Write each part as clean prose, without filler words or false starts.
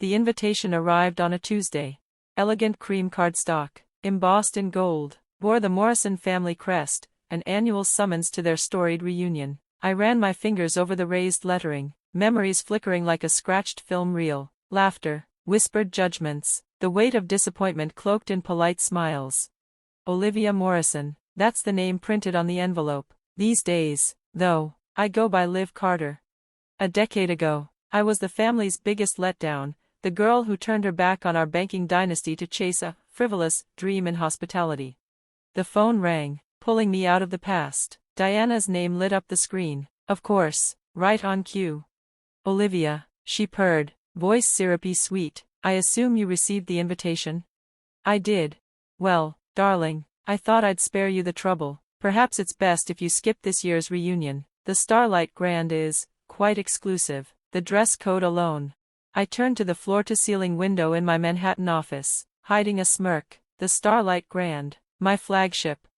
The invitation arrived on a Tuesday. Elegant cream cardstock, embossed in gold, bore the Morrison family crest, an annual summons to their storied reunion. I ran my fingers over the raised lettering, memories flickering like a scratched film reel, laughter, whispered judgments, the weight of disappointment cloaked in polite smiles. Olivia Morrison, that's the name printed on the envelope. These days, though, I go by Liv Carter. A decade ago, I was the family's biggest letdown, the girl who turned her back on our banking dynasty to chase a frivolous dream in hospitality. The phone rang, pulling me out of the past. Diana's name lit up the screen. Of course, right on cue. Olivia, she purred, voice syrupy sweet. I assume you received the invitation? I did. Well, darling, I thought I'd spare you the trouble. Perhaps it's best if you skip this year's reunion. The Starlight Grand is quite exclusive. The dress code alone. I turned to the floor-to-ceiling window in my Manhattan office, hiding a smirk. The Starlight Grand, my flagship.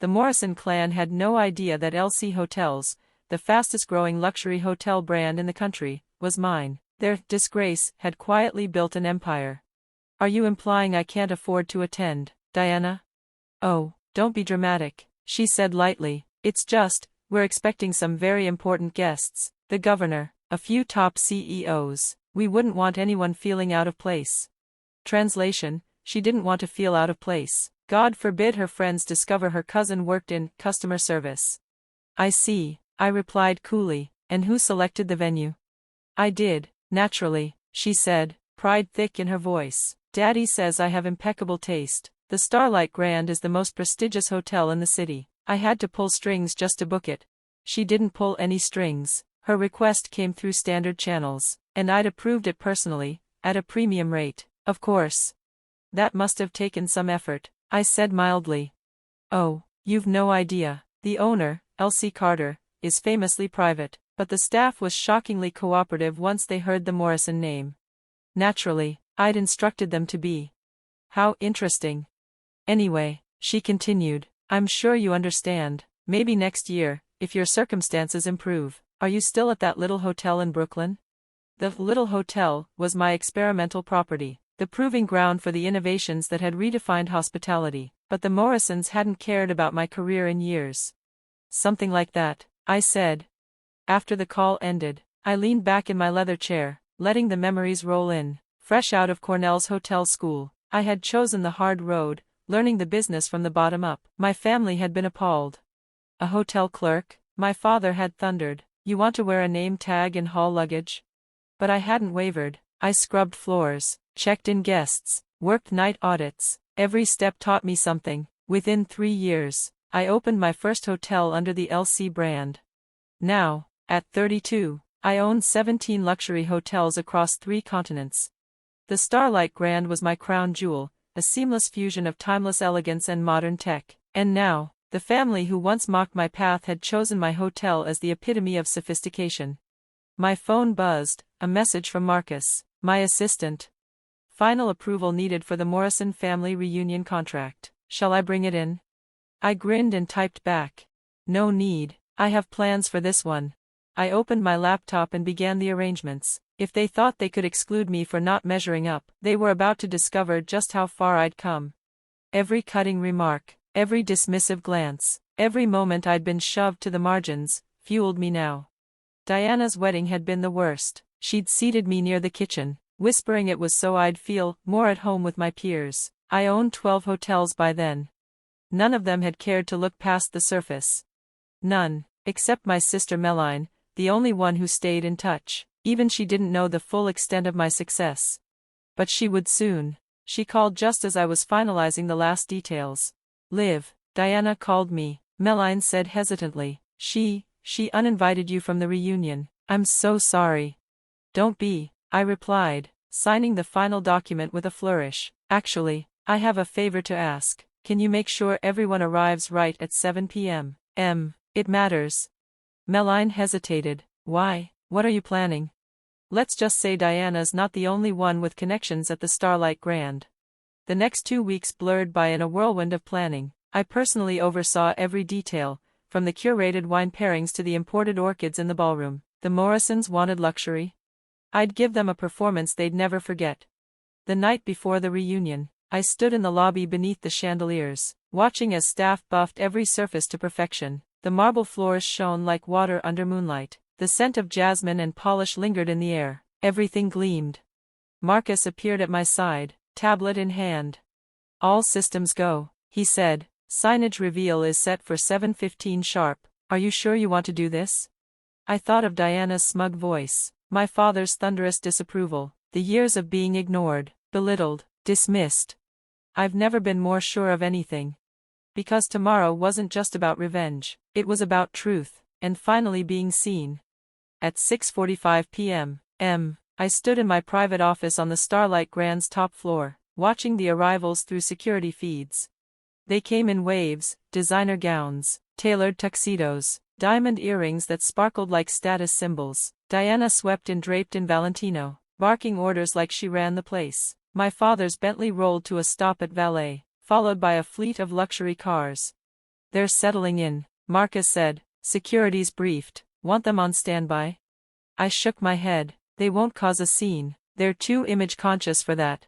The Morrison clan had no idea that LC Hotels, the fastest-growing luxury hotel brand in the country, was mine. Their disgrace had quietly built an empire. Are you implying I can't afford to attend, Diana? Oh, don't be dramatic, she said lightly. It's just, we're expecting some very important guests, the governor, a few top CEOs. We wouldn't want anyone feeling out of place. Translation, she didn't want to feel out of place. God forbid her friends discover her cousin worked in customer service. I see, I replied coolly. And who selected the venue? I did, naturally, she said, pride thick in her voice. Daddy says I have impeccable taste. The Starlight Grand is the most prestigious hotel in the city. I had to pull strings just to book it. She didn't pull any strings. Her request came through standard channels, and I'd approved it personally, at a premium rate, of course. That must have taken some effort, I said mildly. Oh, you've no idea. The owner, Liv Carter, is famously private, but the staff was shockingly cooperative once they heard the Morrison name. Naturally, I'd instructed them to be. How interesting. Anyway, she continued, I'm sure you understand, maybe next year, if your circumstances improve. Are you still at that little hotel in Brooklyn? The little hotel was my experimental property, the proving ground for the innovations that had redefined hospitality, but the Morrisons hadn't cared about my career in years. Something like that, I said. After the call ended, I leaned back in my leather chair, letting the memories roll in. Fresh out of Cornell's hotel school, I had chosen the hard road, learning the business from the bottom up. My family had been appalled. A hotel clerk, my father had thundered. You want to wear a name tag and haul luggage? But I hadn't wavered. I scrubbed floors, checked in guests, worked night audits. Every step taught me something. Within 3 years, I opened my first hotel under the LC brand. Now, at 32, I own 17 luxury hotels across 3 continents. The Starlight Grand was my crown jewel, a seamless fusion of timeless elegance and modern tech. And now, the family who once mocked my path had chosen my hotel as the epitome of sophistication. My phone buzzed, a message from Marcus, my assistant. Final approval needed for the Morrison family reunion contract. Shall I bring it in? I grinned and typed back. No need, I have plans for this one. I opened my laptop and began the arrangements. If they thought they could exclude me for not measuring up, they were about to discover just how far I'd come. Every cutting remark, every dismissive glance, every moment I'd been shoved to the margins, fueled me now. Diana's wedding had been the worst. She'd seated me near the kitchen, whispering it was so I'd feel more at home with my peers. I owned 12 hotels by then. None of them had cared to look past the surface. None, except my sister Meline, the only one who stayed in touch. Even she didn't know the full extent of my success. But she would soon. She called just as I was finalizing the last details. Liv, Diana called me, Meline said hesitantly. She uninvited you from the reunion. I'm so sorry. Don't be, I replied, signing the final document with a flourish. Actually, I have a favor to ask. Can you make sure everyone arrives right at 7 p.m.? It matters. Meline hesitated. Why? What are you planning? Let's just say Diana's not the only one with connections at the Starlight Grand. The next 2 weeks blurred by in a whirlwind of planning. I personally oversaw every detail, from the curated wine pairings to the imported orchids in the ballroom. The Morrisons wanted luxury. I'd give them a performance they'd never forget. The night before the reunion, I stood in the lobby beneath the chandeliers, watching as staff buffed every surface to perfection. The marble floors shone like water under moonlight. The scent of jasmine and polish lingered in the air. Everything gleamed. Marcus appeared at my side, tablet in hand. "All systems go," he said. "Signage reveal is set for 7:15 sharp. Are you sure you want to do this?" I thought of Diana's smug voice, my father's thunderous disapproval, the years of being ignored, belittled, dismissed. I've never been more sure of anything. Because tomorrow wasn't just about revenge, it was about truth, and finally being seen. At 6:45 p.m., I stood in my private office on the Starlight Grand's top floor, watching the arrivals through security feeds. They came in waves: designer gowns, tailored tuxedos, diamond earrings that sparkled like status symbols. Diana swept in draped in Valentino, barking orders like she ran the place. My father's Bentley rolled to a stop at valet, followed by a fleet of luxury cars. "They're settling in," Marcus said. "Security's briefed. Want them on standby?" I shook my head. "They won't cause a scene. They're too image-conscious for that."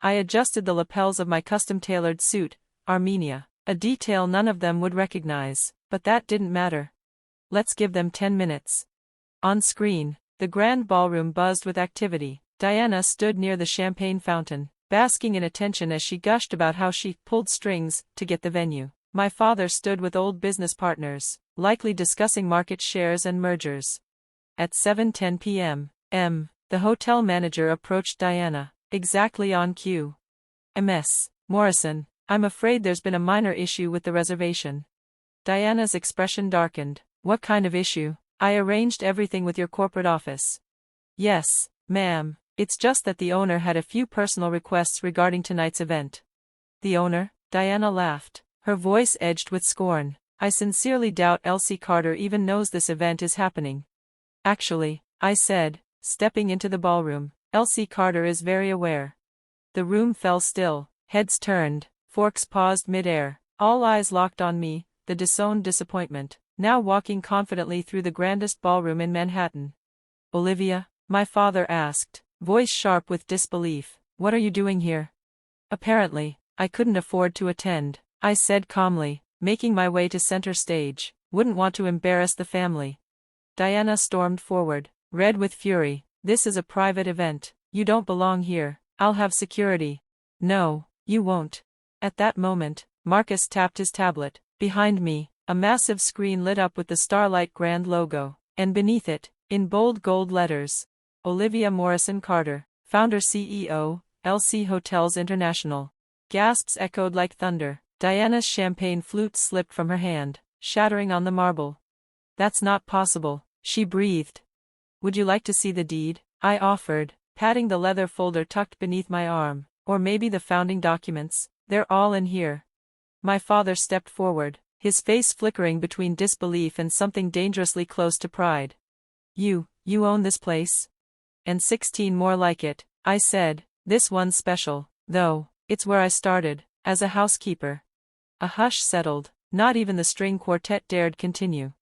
I adjusted the lapels of my custom-tailored suit, Armenia, a detail none of them would recognize, but that didn't matter. "Let's give them 10 minutes. On screen, the grand ballroom buzzed with activity. Diana stood near the champagne fountain, basking in attention as she gushed about how she pulled strings to get the venue. My father stood with old business partners, likely discussing market shares and mergers. At 7:10 p.m., the hotel manager approached Diana, exactly on cue. "Ms. Morrison, I'm afraid there's been a minor issue with the reservation." Diana's expression darkened. "What kind of issue?" "I arranged everything with your corporate office." "Yes, ma'am. It's just that the owner had a few personal requests regarding tonight's event." "The owner?" Diana laughed, her voice edged with scorn. "I sincerely doubt Elsie Carter even knows this event is happening." "Actually," I said, stepping into the ballroom, "Elsie Carter is very aware." The room fell still, heads turned, forks paused mid-air, all eyes locked on me, the disowned disappointment, now walking confidently through the grandest ballroom in Manhattan. "Olivia?" my father asked, voice sharp with disbelief. "What are you doing here?" "Apparently, I couldn't afford to attend," I said calmly, making my way to center stage. "Wouldn't want to embarrass the family." Diana stormed forward, red with fury. "This is a private event. You don't belong here. I'll have security." "No, you won't." At that moment, Marcus tapped his tablet. Behind me, a massive screen lit up with the Starlight Grand logo, and beneath it, in bold gold letters, Olivia Morrison Carter, founder CEO, LC Hotels International. Gasps echoed like thunder. Diana's champagne flute slipped from her hand, shattering on the marble. "That's not possible," she breathed. "Would you like to see the deed?" I offered, patting the leather folder tucked beneath my arm. "Or maybe the founding documents? They're all in here." My father stepped forward, his face flickering between disbelief and something dangerously close to pride. You own this place?" "And 16 more like it," I said. "This one's special, though. It's where I started, as a housekeeper." A hush settled. Not even the string quartet dared continue.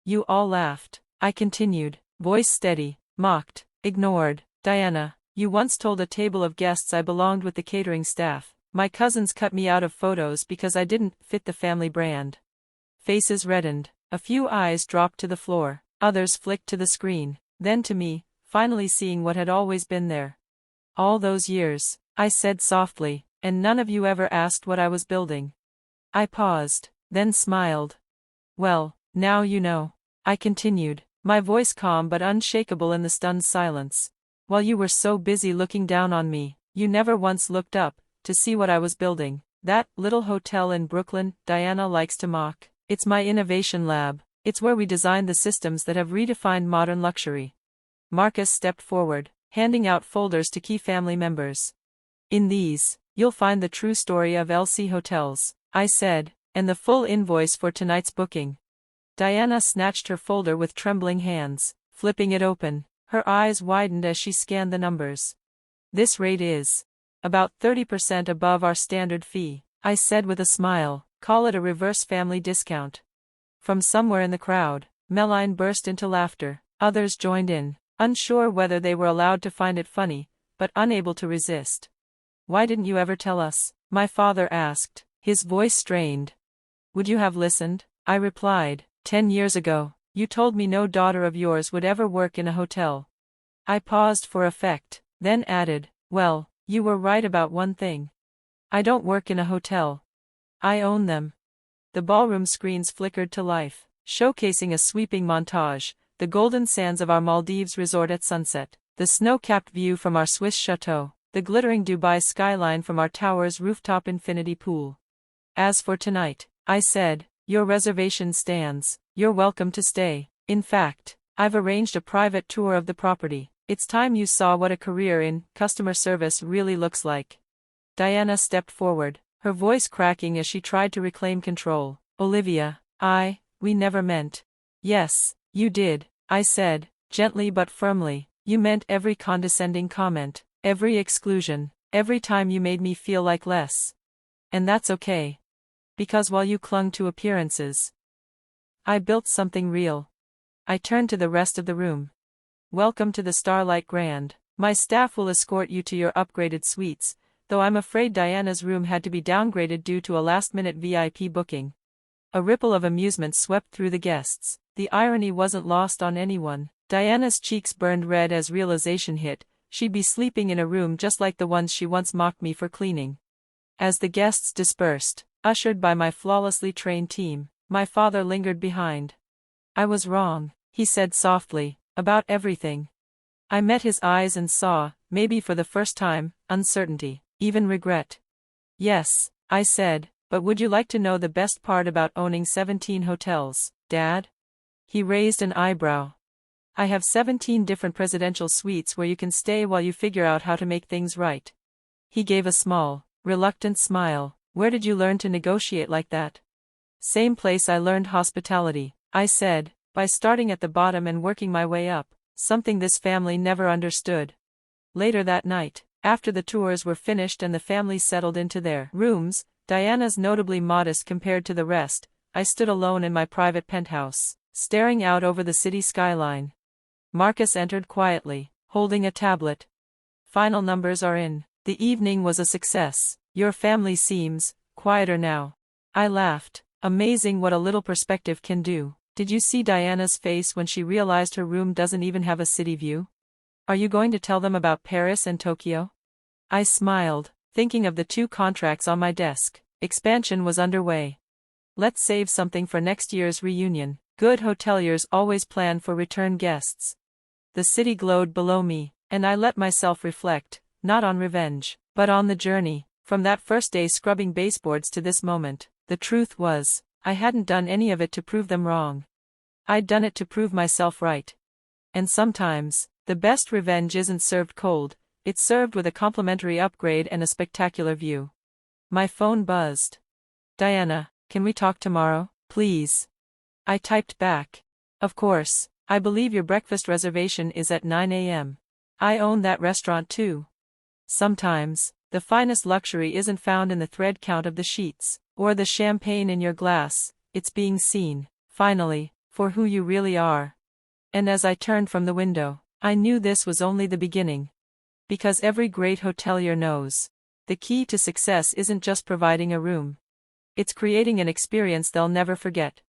"You all laughed," I continued, voice steady, mocked, ignored. "Diana, you once told a table of guests I belonged with the catering staff. My cousins cut me out of photos because I didn't fit the family brand." Faces reddened, a few eyes dropped to the floor, others flicked to the screen, then to me, finally seeing what had always been there. "All those years," I said softly, "and none of you ever asked what I was building." I paused, then smiled. "Well, now you know," I continued, my voice calm but unshakable in the stunned silence. "While you were so busy looking down on me, you never once looked up to see what I was building. That little hotel in Brooklyn Diana likes to mock. It's my innovation lab. It's where we designed the systems that have redefined modern luxury." Marcus stepped forward, handing out folders to key family members. "In these, you'll find the true story of LC Hotels," I said, "and the full invoice for tonight's booking." Diana snatched her folder with trembling hands, flipping it open. Her eyes widened as she scanned the numbers. "This rate is about 30% above our standard fee," I said with a smile. "Call it a reverse family discount." From somewhere in the crowd, Meline burst into laughter. Others joined in. unsure whether they were allowed to find it funny, but unable to resist. "Why didn't you ever tell us?" my father asked, his voice strained. "Would you have listened?" I replied. 10 years ago, you told me no daughter of yours would ever work in a hotel." I paused for effect, then added, "Well, you were right about one thing. I don't work in a hotel. I own them." The ballroom screens flickered to life, showcasing a sweeping montage: the golden sands of our Maldives resort at sunset, the snow-capped view from our Swiss chateau, the glittering Dubai skyline from our tower's rooftop infinity pool. "As for tonight," I said, "your reservation stands. You're welcome to stay. In fact, I've arranged a private tour of the property. It's time you saw what a career in customer service really looks like." Diana stepped forward, her voice cracking as she tried to reclaim control. "Olivia, we never meant." "Yes, you did," I said, gently but firmly. "You meant every condescending comment, every exclusion, every time you made me feel like less. And that's okay. Because while you clung to appearances, I built something real." I turned to the rest of the room. "Welcome to the Starlight Grand. My staff will escort you to your upgraded suites, though I'm afraid Diana's room had to be downgraded due to a last-minute VIP booking." A ripple of amusement swept through the guests. The irony wasn't lost on anyone. Diana's cheeks burned red as realization hit: she'd be sleeping in a room just like the ones she once mocked me for cleaning. As the guests dispersed, ushered by my flawlessly trained team, my father lingered behind. "I was wrong," he said softly, "about everything." I met his eyes and saw, maybe for the first time, uncertainty, even regret. "Yes," I said, "but would you like to know the best part about owning 17 hotels, Dad?" He raised an eyebrow. "I have 17 different presidential suites where you can stay while you figure out how to make things right." He gave a small, reluctant smile. "Where did you learn to negotiate like that?" "Same place I learned hospitality," I said, "by starting at the bottom and working my way up, something this family never understood." Later that night, after the tours were finished and the family settled into their rooms, Diana's notably modest compared to the rest, I stood alone in my private penthouse, staring out over the city skyline. Marcus entered quietly, holding a tablet. "Final numbers are in. The evening was a success. Your family seems quieter now." I laughed. Amazing what a little perspective can do. "Did you see Diana's face when she realized her room doesn't even have a city view? Are you going to tell them about Paris and Tokyo?" I smiled, thinking of the 2 contracts on my desk. Expansion was underway. Let's save something for next year's reunion. Good hoteliers always plan for return guests. The city glowed below me, and I let myself reflect, not on revenge, but on the journey, from that first day scrubbing baseboards to this moment. The truth was, I hadn't done any of it to prove them wrong. I'd done it to prove myself right. And sometimes, the best revenge isn't served cold, it's served with a complimentary upgrade and a spectacular view. My phone buzzed. "Diana, can we talk tomorrow, please?" I typed back. "Of course, I believe your breakfast reservation is at 9 a.m. I own that restaurant too." Sometimes, the finest luxury isn't found in the thread count of the sheets, or the champagne in your glass, it's being seen, finally, for who you really are. And as I turned from the window, I knew this was only the beginning. Because every great hotelier knows, the key to success isn't just providing a room. It's creating an experience they'll never forget.